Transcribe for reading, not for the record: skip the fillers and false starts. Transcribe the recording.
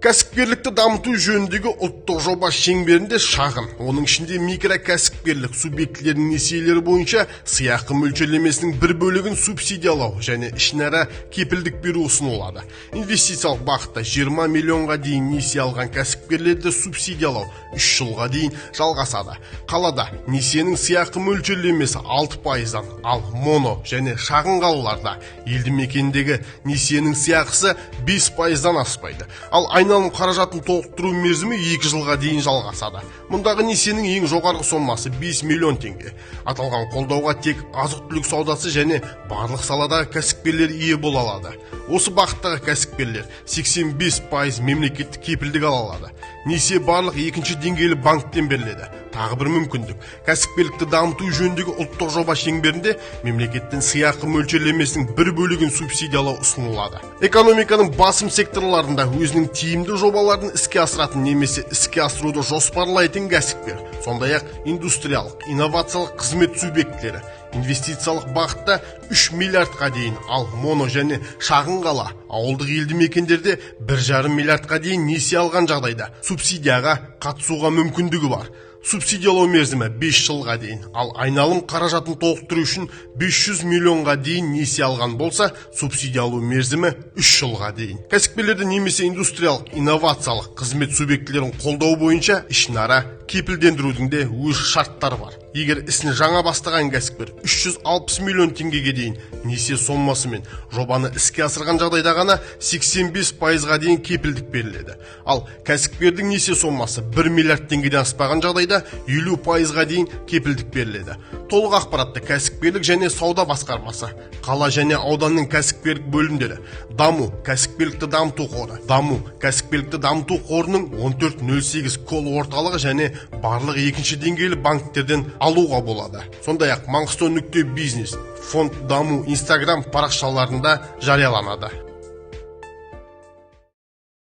Кәсіпкерлікті дамыту жөніндегі ұлттық жоба шеңберінде шағын, оның ішінде микрокәсіпкерлік субъектілерінің несиелері бойынша сыйақы мөлшерлемесінің бір бөлігін субсидиялау және ішінара кепілдік беру ұсынылады. Инвестициялық бағытта 20 миллионға дейін несие алған кәсіпкерлерді субсидиялау 3 жылға дейін жалғасады. Қалада несиенің сыйақы мөлшерлемесі 6%-дан, ал моно және шағын қалаларда елді мекендегі несиенің сыйақысы 5%-дан аспайды. Ал айналым қаражатын толықтыру мерзімі 2 жылға дейін жалғасады. Мұндағы несиенің ең жоғарғы сомасы 5 миллион теңге. Аталған қолдауға тек азық-түлік саудасы және барлық саладағы кәсіпкерлер ие бола алады. Осы бағыттағы кәсіпкерлер 85% мемлекеттік кепілдік ала алады. Несие барлық екінші деңгейлі банктен беріледі. Тағы бір мүмкіндік. Кәсіпкерлікті дамыту жөніндегі ұлттық жоба шеңберінде мемлекеттен сыйақы мөлшерлемесінің бір бөлігін субсидиялау ұсынылады. Экономиканың басым секторларында өзінің тиімді жобаларын іске асыратын немесе іске асыруды жоспарлайтын кәсіпкер, сондай-ақ индустриялық, инновациялық қызмет субъектілері инвестициялық бағытта 3 миллиардқа дейін, ал моно және шағын қала, ауылдық елді мекендерде 1,5 миллиардқа дейін несие алған жағдайда субсидияға қатысуға мүмкіндігі бар. Субсидиялау мерзімі 5 жылға дейін, ал айналым қаражатын толықтыру үшін 500 миллионға дейін несие алған болса, субсидиялау мерзімі 3 жылға дейін. Кәсіпкерлерді немесе индустриялық, инновациялық қызмет субъектілерін қолдау бойынша ішінара кепілдендірудің де өз шарттары бар. Егер ісін жаңа бастаған кәсіпкер 360 миллион теңгеге дейін несие сомасымен жобаны іске асырған жағдайда ғана 85%-ға дейін кепілдік беріледі. Ал кәсіпкердің несие сомасы 1 миллиард теңгеден аспаған жағдайда 50%-ға дейін кепілдік беріледі. Толық ақпаратты кәсіпкерлік және сауда басқармасы, қала және ауданның кәсіпкерлік бөлімдері, даму кәсіпкерлікті дамыту қоры, даму кәсіпкерлікті дамыту қорының 1408 кол орталығы және барлық екінші деңгейлі банктерден алуға болады. Сондай-ақ Маңғыстау.бизнес, фонд даму Instagram парақшаларында жарияланады.